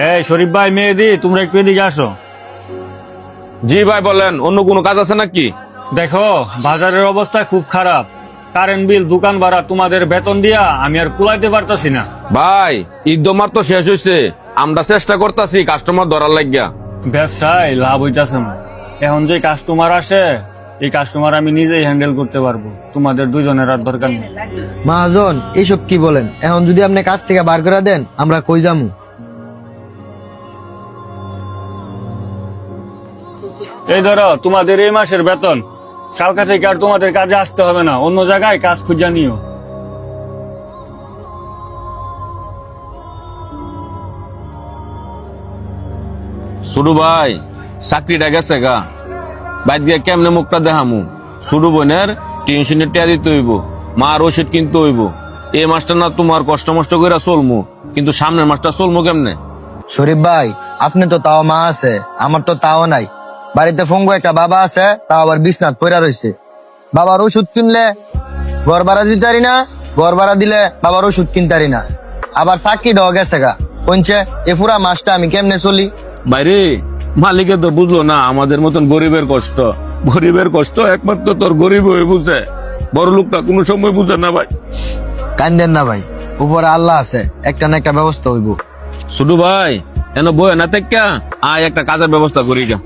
এই শরীফ ভাই, মেহেদি, তোমরা একটু এদিকে আসো। জি ভাই বলেন, অন্য কোনো কাজ আছে নাকি? দেখো, বাজারের অবস্থা খুব খারাপ। কারেন্ট বিল, দোকান ভাড়া, তোমাদের বেতন দিয়া আমি আর কুলাইতে পারতাছি না। ভাই ঈদ মাত্র শেষ হয়েছে, আমরা চেষ্টা করতেছি কাস্টমার ধরার লাগিয়া। ব্যবসায় লাভ হইতাছে না। এখন যে কাস্টমার আসে, এই কাস্টমার আমি নিজেই হ্যান্ডেল করতে পারবো, তোমাদের দুজনের আর দরকার নেই। মহাজন এইসব কি বলেন? এখন যদি আপনি কাজ থেকে বার করে দেন আমরা কই যামু? এই ধরো তোমাদের এই মাসের বেতন। কালকা থেকে আর তোমাদের কাজে আসতে হবে না, অন্য জায়গায় কাজ খুঁজা নিও। শুরু ভাই, চাকরিটা গেছে গা, বাইর গিয়ে কেমনে মুখটা দেখামু? শুরু বোনের টেনশনের টিয়া দিতে হইব, মার ওষুধ কিনতে হইব। এই মাসটা না তোমার কষ্ট মষ্ট করে চলমু, কিন্তু সামনের মাসটা চলমু কেমনে? শরীফ ভাই, আপনি তো তাও মা আছে, আমার তো তাও নাই। বাড়িতে ফঙ্গু একটা বাবা আছে, তাও আবার বিছনাথ পড়া রয়েছে। বাবার ওষুধ কিনলে ঘর ভাড়া দিতে পারি না, ঘর ভাড়া দিলে বাবার ওষুধ কিনতে পারি না। আবার চাকরি ঢ গেছে গা, কইছে এ পুরা মাসটা আমি কেমনে চলি? বাইরে মালিকে তো বুঝলো না আমাদের মতন গরিবের কষ্ট। গরিবের কষ্ট একমাত্র তোর গরিব হয়ে বুঝে, বড় লোকটা কোনো সময় বুঝে না ভাই। কান্দেন না ভাই, উপরে আল্লাহ আছে, একটা না একটা ব্যবস্থা হইব। শুধু ভাই এন বই না থেকে আয় একটা কাজের ব্যবস্থা করি যা।